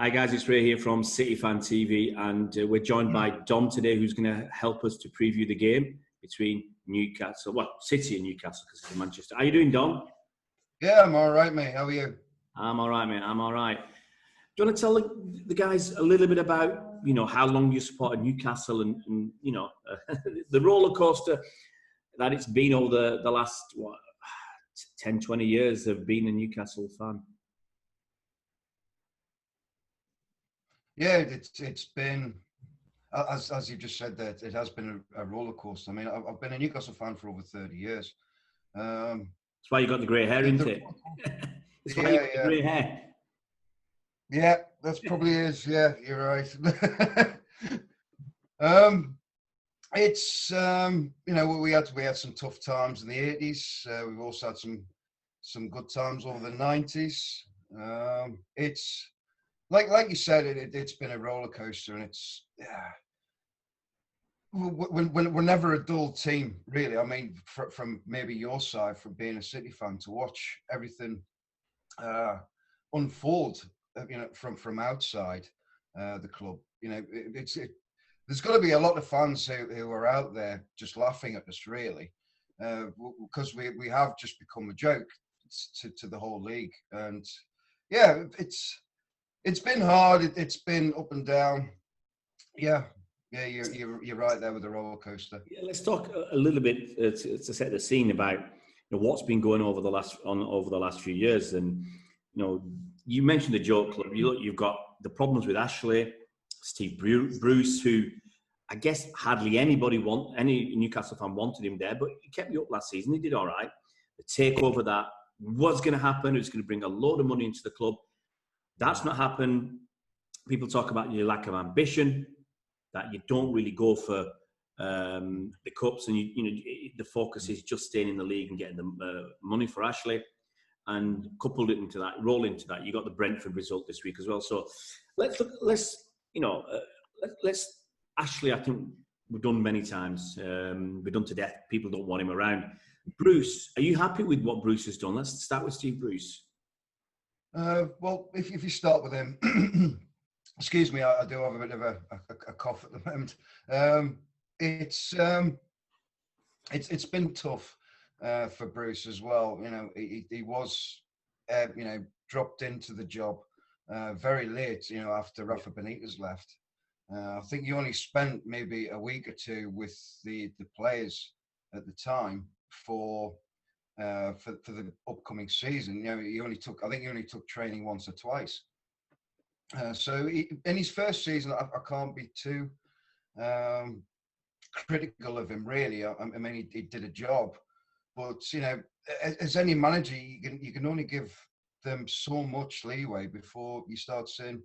Hi guys, it's Ray here from City Fan TV, and we're joined by Dom today, who's going to help us to preview the game between City and Newcastle, because it's in Manchester. How you doing, Dom? Yeah, I'm all right, mate. How are you? I'm all right, mate. I'm all right. Do you want to tell the guys a little bit about, how long you supported Newcastle and the roller coaster that it's been over the last 10, 20 years of being a Newcastle fan? Yeah, it's been, as you just said, that it has been a roller coaster. I mean, I've been a Newcastle fan for over 30 years. That's why you got the grey hair, isn't it? That's why you got the grey hair. Yeah, that's probably is. Yeah, you're right. It's we had some tough times in the 80s. We've also had some good times over the 90s. It's like you said, it's been a roller coaster, and we're never a dull team, really. I mean, from maybe your side, from being a City fan, to watch everything unfold, from outside the club. There's got to be a lot of fans who are out there just laughing at us, really, because we have just become a joke to the whole league. And yeah, it's been hard. It's been up and down. Yeah, you're right there with the roller coaster. Yeah, let's talk a little bit to set the scene about what's been going over the last few years. And you mentioned the joke club. You've got the problems with Ashley, Steve Bruce, who I guess hardly any Newcastle fan wanted him there, but he kept me up last season. He did all right. The takeover that was going to happen, it was going to bring a load of money into the club. That's not happened. People talk about your lack of ambition, that you don't really go for the cups, and the focus is just staying in the league and getting the money for Ashley. And coupled into that, you got the Brentford result this week as well. So let's Ashley, I think we've done many times. We've done to death. People don't want him around. Bruce, are you happy with what Bruce has done? Let's start with Steve Bruce. Well, if you start with him, excuse me, I do have a bit of a cough at the moment. It's been tough for Bruce as well. He was dropped into the job very late. After Rafa Benitez left. I think he only spent maybe a week or two with the players at the time for the upcoming season. He only took training once or twice. So in his first season, I can't be too critical of him, really. I mean, he did a job, but as any manager, you can only give them so much leeway before you start saying,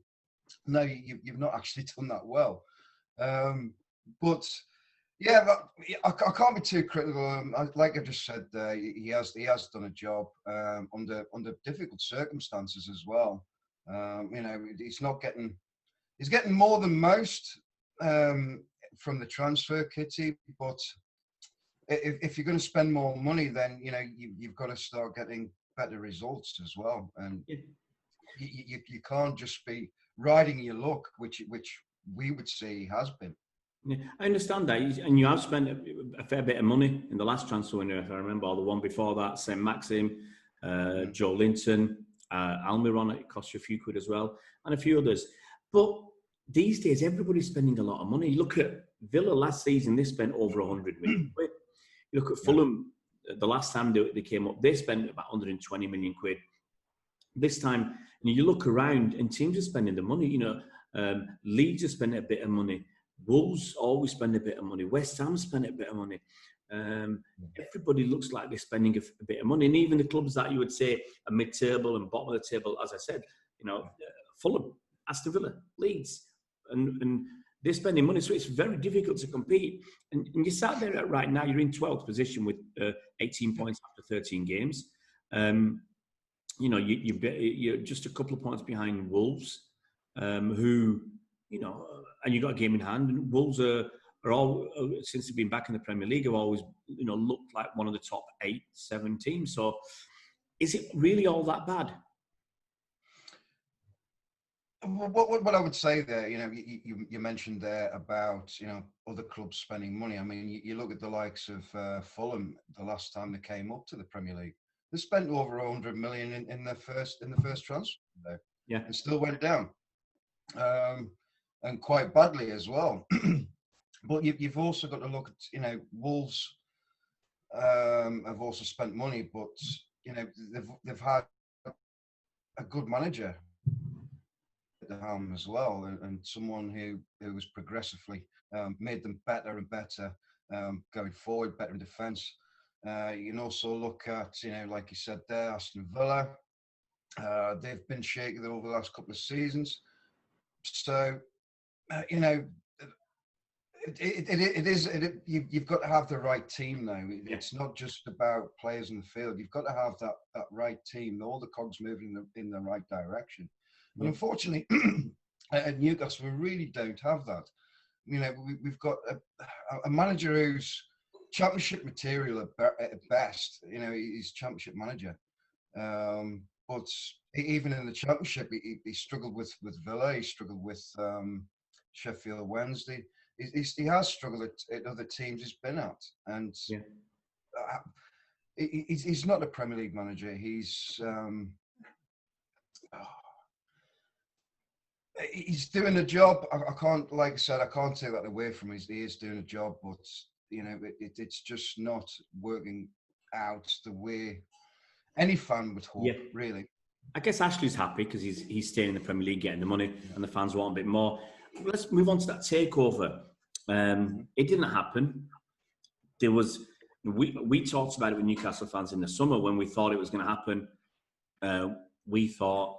no, you've not actually done that well. But yeah, I can't be too critical. Like I just said, he has done a job under difficult circumstances as well. He's getting more than most from the transfer kitty, but if you're going to spend more money, then you've got to start getting better results as well, and you can't just be riding your luck, which we would say he has been. Yeah, I understand that, and you have spent a fair bit of money in the last transfer window. If I remember, or the one before that, St. Maxim, Joe Linton, Almiron, it cost you a few quid as well, and a few others. But these days, everybody's spending a lot of money. You look at Villa last season; they spent over 100 million quid. You look at Fulham, the last time they came up, they spent about 120 million quid. This time, you look around and teams are spending the money. Leeds are spending a bit of money. Wolves always spend a bit of money. West Ham spend a bit of money. Everybody looks like they're spending a bit of money. And even the clubs that you would say are mid-table and bottom of the table, as I said, Fulham, Aston Villa, Leeds, and they're spending money. So it's very difficult to compete. And you sat there right now, you're in 12th position with 18 points after 13 games. You're just a couple of points behind Wolves, who, and you've got a game in hand. And Wolves are all, since they've been back in the Premier League, have always, looked like one of the top 8-7 teams. So is it really all that bad? What I would say there, you mentioned there about, other clubs spending money. I mean, you look at the likes of Fulham. The last time they came up to the Premier League, they spent over 100 million in the first transfer window, Yeah. and still went down, and quite badly as well. But you've also got to look at, Wolves have also spent money, but they've had a good manager at the helm as well, and someone who was progressively made them better and better, going forward, better in defence. You can also look at, like you said there, Aston Villa. They've been shaky over the last couple of seasons. So, you've got to have the right team now. It's not just about players in the field. You've got to have that right team, all the cogs moving in the right direction. And unfortunately, at Newcastle, we really don't have that. We've got a manager who's championship material at best. He's championship manager. But even in the championship, he struggled with Villa. He struggled with Sheffield Wednesday. He has struggled at other teams he's been at, and he's not a Premier League manager. He's doing a job. I can't, like I said, I can't take that away from him. He is doing a job, but it's just not working out the way any fan would hope. Really. I guess Ashley's happy because he's staying in the Premier League, getting the money, and the fans want a bit more. Let's move on to that takeover. It didn't happen. There was we talked about it with Newcastle fans in the summer when we thought it was going to happen. We thought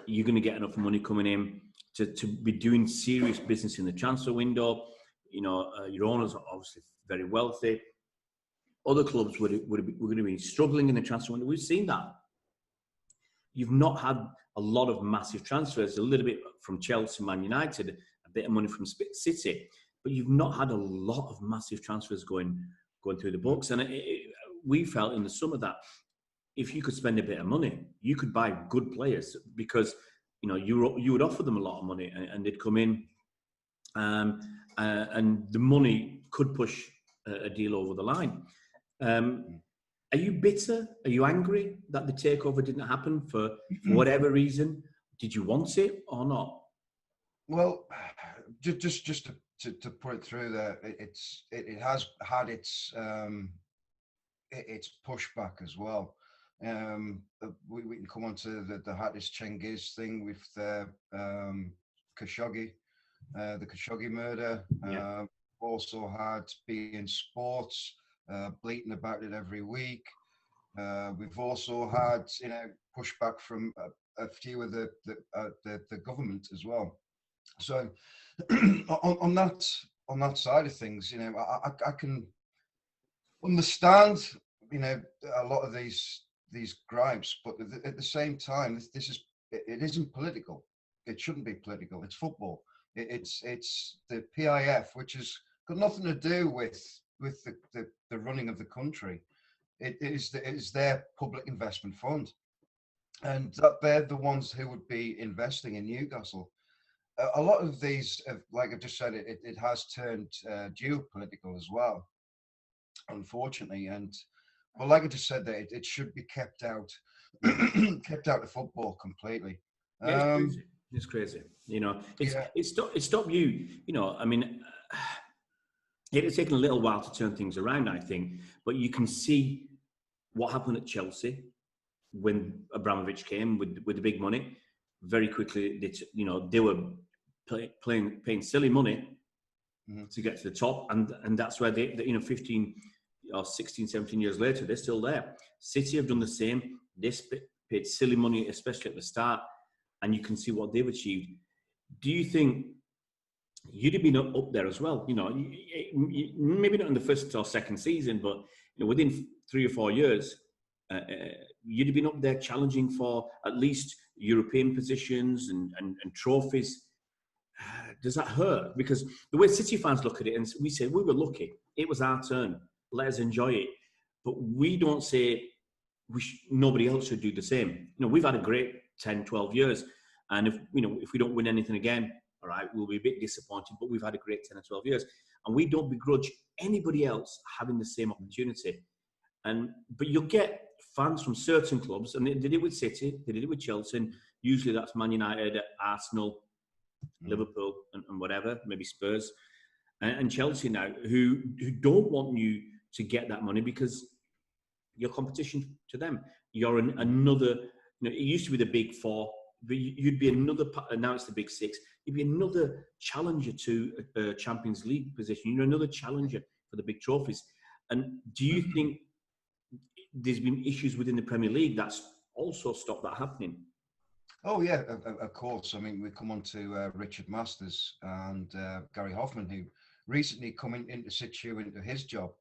you're going to get enough money coming in to be doing serious business in the transfer window. Your owners are obviously very wealthy. Other clubs were going to be struggling in the transfer window. We've seen that. You've not had a lot of massive transfers, a little bit from Chelsea, Man United, a bit of money from City, but you've not had a lot of massive transfers going through the books. And we felt in the summer that if you could spend a bit of money, you could buy good players because you would offer them a lot of money and they'd come in, and the money could push a deal over the line. Are you bitter? Are you angry that the takeover didn't happen for whatever reason? Did you want it or not? Well, just to put it through there, it has had its pushback as well. We can come on to the Hattis Cengiz thing with the Khashoggi murder. Also had beIN Sports bleating about it every week. We've also had pushback from a few of the government as well. So on that side of things, I can understand a lot of these gripes, but at the same time, it isn't political. It shouldn't be political. It's football. It's the PIF, which has got nothing to do with the running of the country. It is their public investment fund, and that they're the ones who would be investing in Newcastle. A lot of these, like I just said, it has turned geopolitical as well, unfortunately. But like I just said, that it should be kept out of football completely. It's crazy. It stopped you. I mean, it has taken a little while to turn things around, I think. But you can see what happened at Chelsea when Abramovich came with the big money. Very quickly, they were paying silly money to get to the top, and that's where they 15 or 16, 17 years later, they're still there. City have done the same. They paid silly money, especially at the start, and you can see what they've achieved. Do you think you'd have been up there as well? Maybe not in the first or second season, but within 3 or 4 years, you'd have been up there challenging for at least European positions and trophies. Does that hurt? Because the way City fans look at it, and we say we were lucky, it was our turn, let us enjoy it. But we don't say nobody else should do the same. We've had a great 10, 12 years. And if we don't win anything again, all right, we'll be a bit disappointed, but we've had a great 10 or 12 years. And we don't begrudge anybody else having the same opportunity. But you'll get fans from certain clubs, and they did it with City, they did it with Chelsea, and usually that's Man United, Arsenal, Liverpool, and whatever, maybe Spurs, and Chelsea now, who don't want you to get that money because you're competition to them. You're another, it used to be the big four, but you'd be another, now it's the big six, you'd be another challenger to a Champions League position, another challenger for the big trophies. And do you think there's been issues within the Premier League that's also stopped that happening? Oh yeah, of course. I mean, we come on to Richard Masters and Gary Hoffman, who recently come into situ into his job.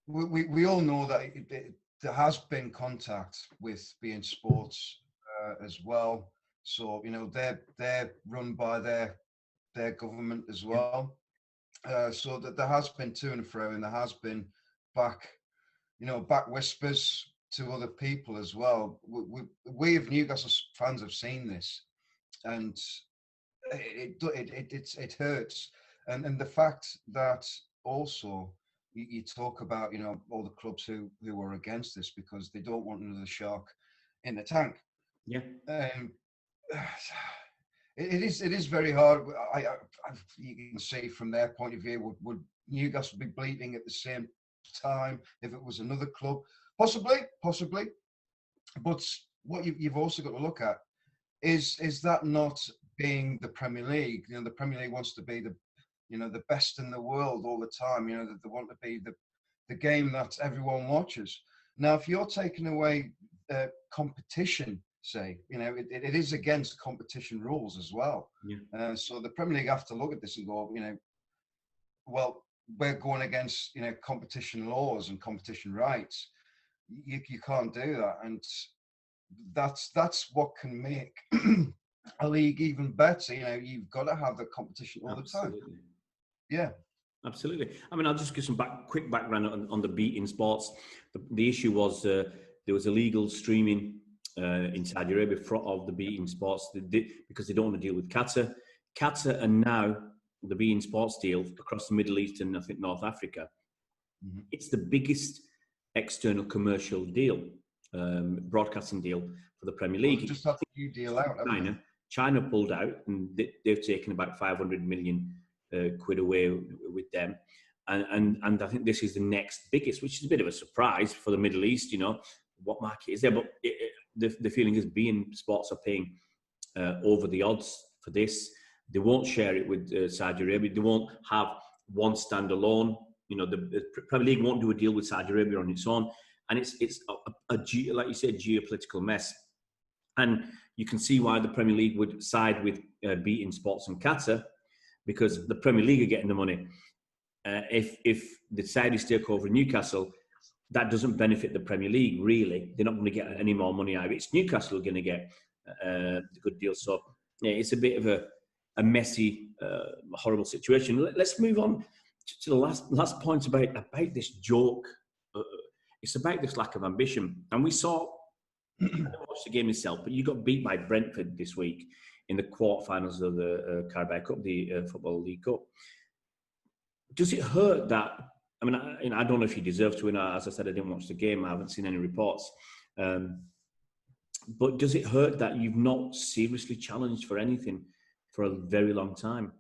We all know that there has been contact with beIN Sports as well. So they're run by their government as well. So that there has been to and fro, and there has been back whispers to other people as well. We of Newcastle fans have seen this, and it hurts. And the fact that also you talk about all the clubs who are against this because they don't want another shark in the tank. Yeah. It is very hard. You can see from their point of view, would Newcastle be bleeding at the same time if it was another club? Possibly. But what you've also got to look at is that not being the Premier League. The Premier League wants to be the best in the world all the time. That they want to be the game that everyone watches. Now, if you're taking away competition, say, it is against competition rules as well. Yeah. So the Premier League have to look at this and go, well, we're going against competition laws and competition rights. You can't do that, and that's what can make a league even better. You've got to have the competition all Absolutely. the time. Yeah. Absolutely. I mean, I'll just give some quick background on the beIN Sports. The issue was there was illegal streaming in Saudi Arabia of the beIN Sports because they don't want to deal with Qatar. Qatar and now the beIN Sports deal across the Middle East and I think North Africa. Mm-hmm. It's the biggest external commercial deal, broadcasting deal for the Premier League. Well, just had a new deal out. China pulled out, and they've taken about 500 million quid away with them, and I think this is the next biggest, which is a bit of a surprise for the Middle East. What market is there? But the feeling is beIN Sports are paying over the odds for this. They won't share it with Saudi Arabia. They won't have one standalone. The Premier League won't do a deal with Saudi Arabia on its own, and it's like you said, geopolitical mess. And you can see why the Premier League would side with beIN Sports and Qatar, because the Premier League are getting the money. If the Saudis take over Newcastle, that doesn't benefit the Premier League, really. They're not going to get any more money out of it. It's Newcastle who are going to get the good deal. So, yeah, it's a bit of a messy, horrible situation. Let's move on to the last point about this joke. It's about this lack of ambition. And we saw, I didn't watch the game itself, but you got beat by Brentford this week in the quarterfinals of the Carabao Cup, the Football League Cup. Does it hurt that? I mean, I don't know if you deserve to win. As I said, I didn't watch the game. I haven't seen any reports. But does it hurt that you've not seriously challenged for anything for a very long time?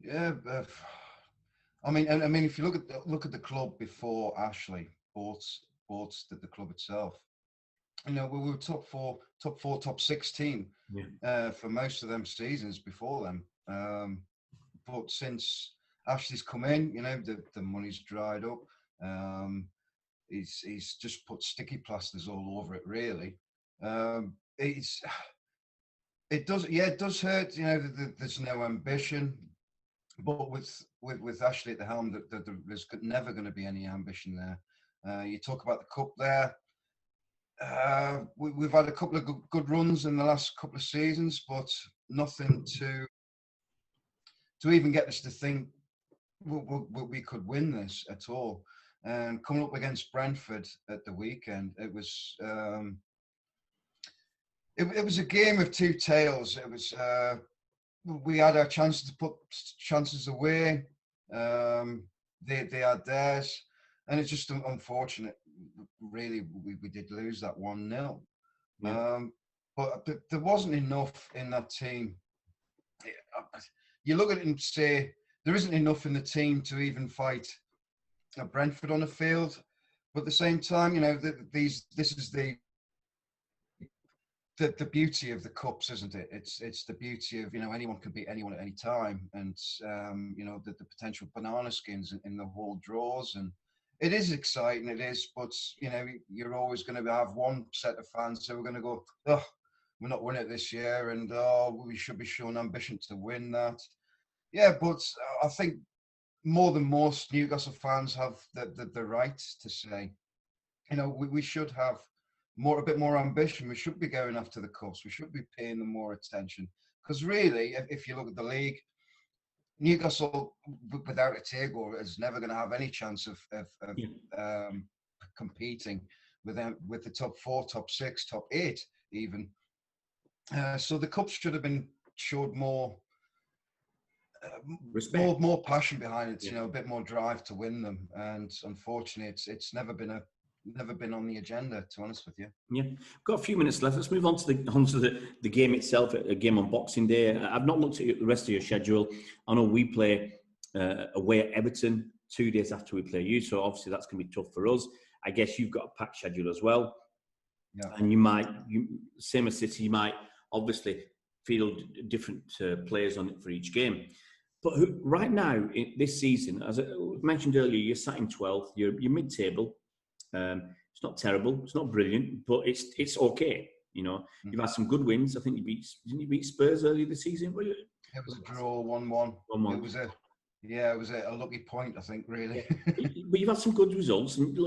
Yeah, I mean, if you look at the club before Ashley bought the club itself, we were top four, top 16 for most of them seasons before them. But since Ashley's come in, the money's dried up. He's just put sticky plasters all over it. Really, it does hurt. There's no ambition. But with Ashley at the helm, there's never going to be any ambition there. You talk about the cup there. We've had a couple of good runs in the last couple of seasons, but nothing to even get us to think we could win this at all. And coming up against Brentford at the weekend, it was it was a game of two tales. It was we had our chances to put chances away. They had theirs, and it's just unfortunate. Really, we did lose that 1-0. Yeah. But there wasn't enough in that team. You look at it and say there isn't enough in the team to even fight Brentford on the field. But at the same time, you know, this is the beauty of the cups, isn't it? It's the beauty of, you know, anyone can beat anyone at any time, and you know, the potential banana skins in the whole draws, and it is exciting. It is, but you know, you're always going to have one set of fans who are going to go, oh, we're not winning it this year, and oh, we should be showing ambition to win that. Yeah, but I think more than most Newcastle fans have the right to say, you know, we should have a bit more ambition. We should be going after the cups. We should be paying them more attention. Because really, if you look at the league, Newcastle, without a takeover, is never going to have any chance of competing with them, with the top 4, top 6, top 8 even. So the cups should have been showed more Respect. more passion behind it. You know, a bit more drive to win them. And unfortunately, it's never been on the agenda, to be honest with you. Yeah, got a few minutes left. Let's move on to the game itself. A game on Boxing Day. I've not looked at the rest of your schedule. I know we play away at Everton 2 days after we play you, so obviously that's going to be tough for us. I guess you've got a packed schedule as well. Yeah. And same as City, you might obviously field different players on it for each game. But right now, this season, as I mentioned earlier, you're sat in 12th. You're mid-table. It's not terrible. It's not brilliant, but it's okay. You know, you've had some good wins. I think didn't you beat Spurs earlier this season? It was a draw, 1-1. 1-1. It was a lucky point, I think, really. Yeah. But you've had some good results. And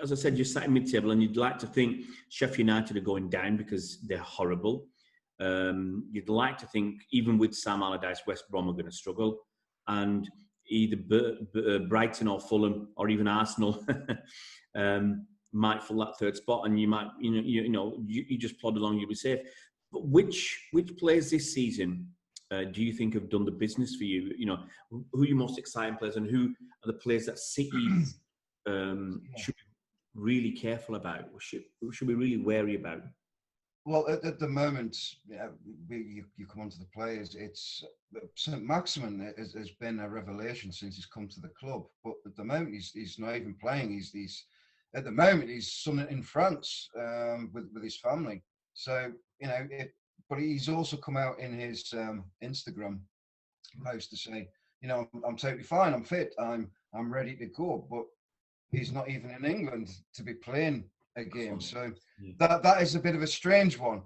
as I said, you're sat in mid-table, and you'd like to think Sheffield United are going down because they're horrible. You'd like to think, even with Sam Allardyce, West Brom are going to struggle. And either Brighton or Fulham or even Arsenal might fill that third spot, and you might, you just plod along, you'll be safe. But which players this season do you think have done the business for you? You know, who are your most exciting players, and who are the players that City should be really careful about? Should be really wary about? Well, at the moment, you come on to the players. It's St. Maximin has been a revelation since he's come to the club. But at the moment, he's not even playing. He's at the moment he's in France with his family. So you know, but he's also come out in his Instagram post to say, you know, I'm totally fine. I'm fit. I'm ready to go. But he's not even in England to be playing a game. So that is a bit of a strange one.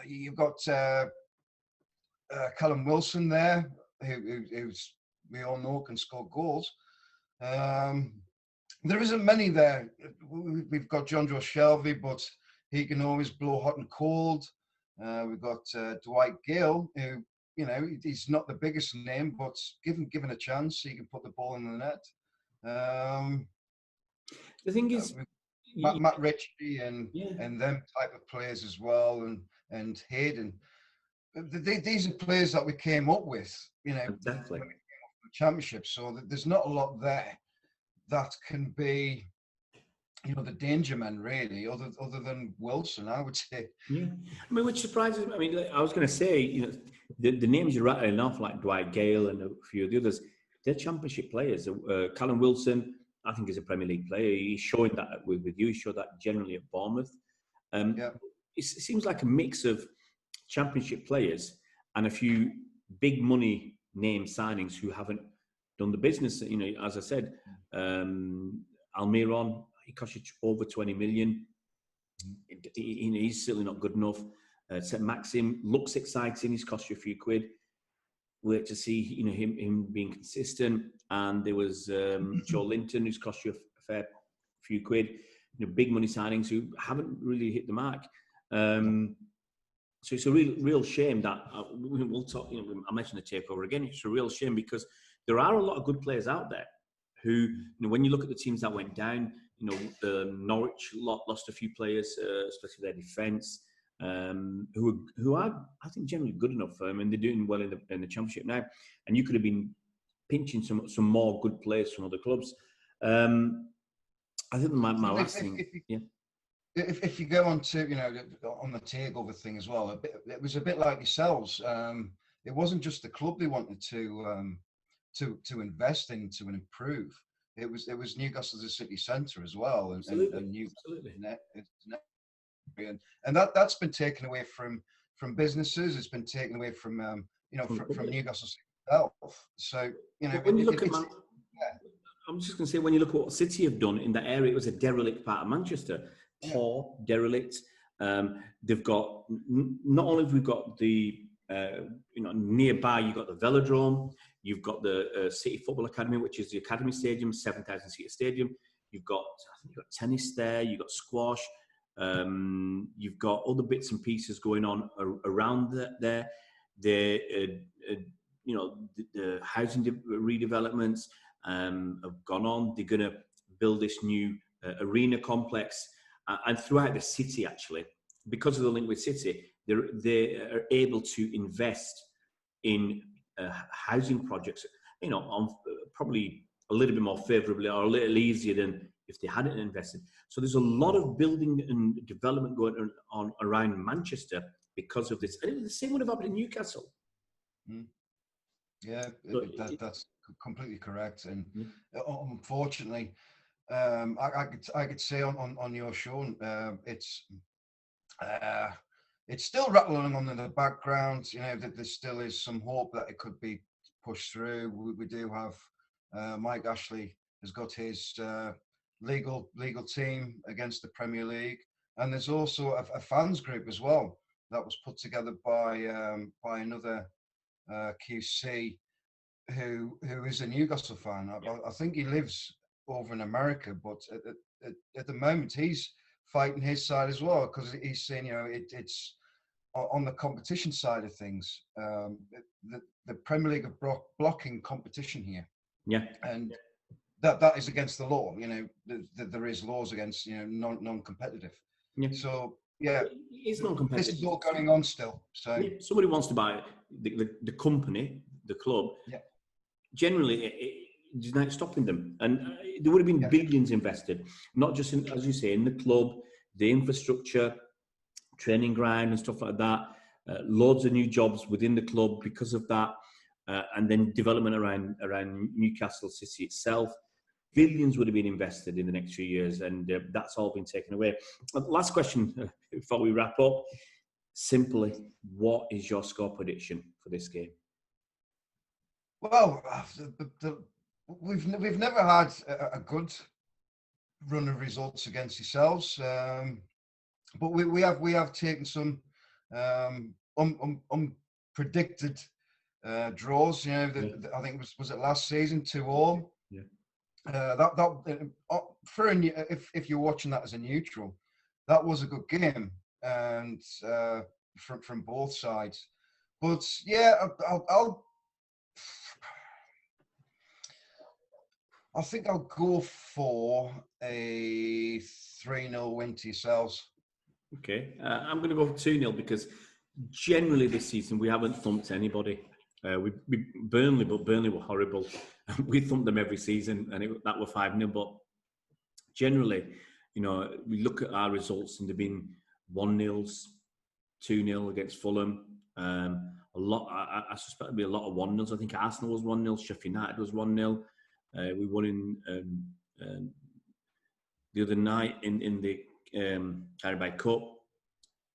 You've got Callum Wilson there, who's we all know can score goals. There isn't many there. We've got John Joe Shelby, but he can always blow hot and cold. We've got Dwight Gale, who, you know, he's not the biggest name, but given a chance, he can put the ball in the net. The thing is, Matt Ritchie and them type of players as well, and Hayden. These are players that we came up with, you know, exactly. When we came up with the championship. So there's not a lot there that can be, you know, the danger man really, other than Wilson, I would say. Yeah, I mean, which surprises me. I mean, I was going to say, you know, the names you're rattling off, like Dwight Gale and a few of the others, they're championship players. Callum Wilson, I think, is a Premier League player. He's showing that with you. He showed that generally at Bournemouth. It seems like a mix of championship players and a few big money name signings who haven't done the business. You know, as I said, Almiron, he cost you over 20 million. He's certainly not good enough. St. Maxim looks exciting. He's cost you a few quid. Wait to see, you know, him being consistent. And there was Joe Linton, who's cost you a fair few quid. You know, big money signings who haven't really hit the mark. So it's a real shame that we'll talk. You know, I mentioned the takeover again. It's a real shame because there are a lot of good players out there who, you know, when you look at the teams that went down, you know, Norwich lost a few players, especially their defence. who are, I think, generally good enough for them, and they're doing well in the Championship now. And you could have been pinching some more good players from other clubs. I think my last thing, yeah. If you go on to, on the takeover thing as well, it was a bit like yourselves. It wasn't just the club they wanted to invest into and improve. It was Newcastle as a city centre as well, and Newcastle, and that's been taken away from businesses. It's been taken away from from Newcastle itself. So when you look at I'm just going to say, when you look at what City have done in that area, it was a derelict part of Manchester. Poor, derelict. They've got, not only have we got the, nearby, you've got the Velodrome, you've got the City Football Academy, which is the Academy Stadium, 7,000 seat stadium. You've got tennis there, you've got squash, you've got other bits and pieces going on around there. The housing redevelopments have gone on. They're going to build this new arena complex, and throughout the city, actually, because of the link with City, they are able to invest in housing projects, on probably a little bit more favourably or a little easier than if they hadn't invested. So there's a lot of building and development going on around Manchester because of this. And the same would have happened in Newcastle. Yeah, that's completely correct. And unfortunately, I could say on your show, it's still rattling on in the background. That there still is some hope that it could be pushed through. We do have Mike Ashley has got his legal team against the Premier League, and there's also a fans group as well that was put together by another QC who is a Newcastle fan. I think he lives over in America, but at the moment he's fighting his side as well, because he's saying it's on the competition side of things. The Premier League are blocking competition here. Yeah, and that is against the law. There is laws against non-competitive. Yeah. So yeah, it's non-competitive. This is all going on still. So somebody wants to buy the company, the club. Yeah. Generally, it's not stopping them, and there would have been billions invested, not just in, as you say, in the club, the infrastructure, training ground, and stuff like that. Loads of new jobs within the club because of that, and then development around Newcastle City itself. Billions would have been invested in the next few years, and that's all been taken away. Last question before we wrap up. Simply, what is your score prediction for this game? Well, we've never had a good run of results against yourselves, but we have taken some unpredicted draws. I think was it last season 2-2. Yeah. If you're watching that as a neutral, that was a good game, and from both sides. But yeah, I think I'll go for a 3-0 win to yourselves. Okay, I'm going to go for 2-0 because generally this season we haven't thumped anybody. We Burnley were horrible. We thumped them every season, and that were 5-0. But generally, we look at our results, and they've been 1-0s, 2-0 against Fulham. A lot. I suspect there'll be a lot of 1-0s. I think Arsenal was 1-0. Sheffield United was 1-0. We won in the other night in the Carabao Cup.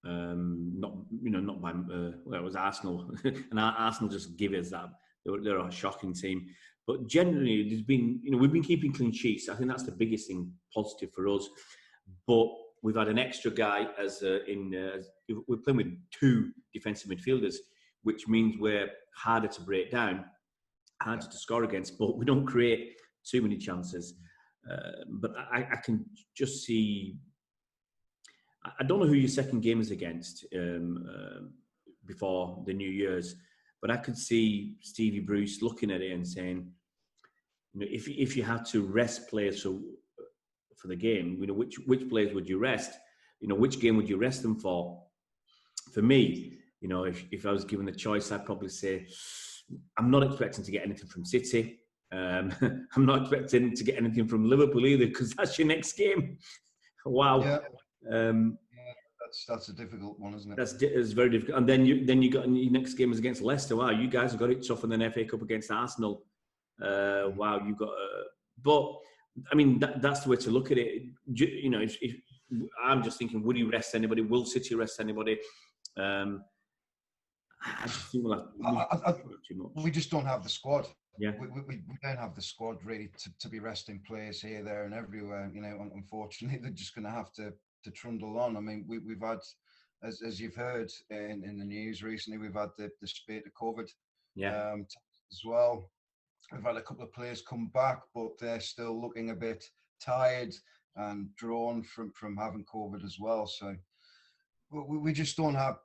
Not by it was Arsenal, and Arsenal just give us that. They're a shocking team, but generally there's been we've been keeping clean sheets. I think that's the biggest thing positive for us. But we've had an extra guy we're playing with 2 defensive midfielders, which means we're harder to break down, harder to score against, but we don't create too many chances. But I can just see. I don't know who your second game is against before the New Year's, but I could see Stevie Bruce looking at it and saying, if you had to rest players for the game, which players would you rest? Which game would you rest them for? for me, you know, if I was given the choice, I'd probably say I'm not expecting to get anything from City. I'm not expecting to get anything from Liverpool either, because that's your next game. Wow. Yeah. Um, That's a difficult one, isn't it? It's very difficult. And then you got your next game is against Leicester. Wow, you guys have got it tougher than FA Cup against Arsenal. Wow, you got. But I mean, that's the way to look at it. You know, if I'm just thinking, would he rest anybody? Will City rest anybody? I just think we just don't have the squad. Yeah, we don't have the squad really to be resting players here, there, and everywhere. You know, unfortunately, they're just going to have to trundle on. I mean, we've had, as you've heard in the news recently, we've had the spate of COVID, as well. We've had a couple of players come back, but they're still looking a bit tired and drawn from having COVID as well. So we just don't have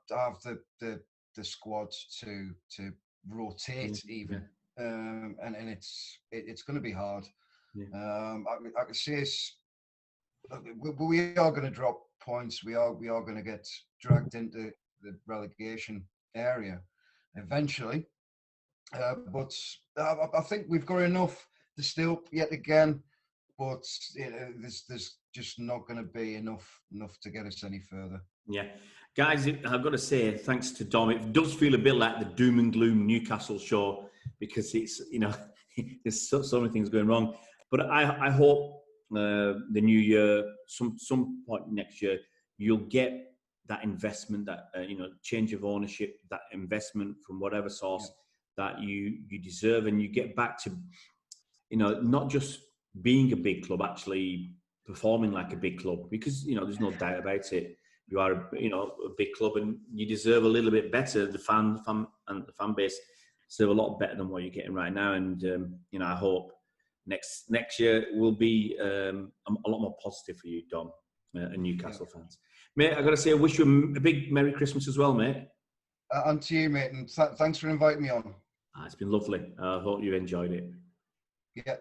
the squad to rotate even. And it's going to be hard. I could say we are going to drop points. We are going to get dragged into the relegation area eventually. But I think we've got enough to still yet again. But there's just not going to be enough to get us any further. Yeah. Guys, I've got to say, thanks to Dom, it does feel a bit like the doom and gloom Newcastle show, because it's, you know, there's so many things going wrong. But I hope the new year, some point next year, you'll get that investment, that you know, change of ownership, that investment from whatever source that you deserve, and you get back to, you know, not just being a big club, actually performing like a big club, because, you know, there's no doubt about it. You are, you know, a big club, and you deserve a little bit better. The fan and the fan base deserve a lot better than what you're getting right now. And you know, I hope next year will be a lot more positive for you, Dom, and Newcastle fans. Mate, I got to say, I wish you a big Merry Christmas as well, mate. And to you, mate, and thanks for inviting me on. It's been lovely. I hope you enjoyed it. Yeah.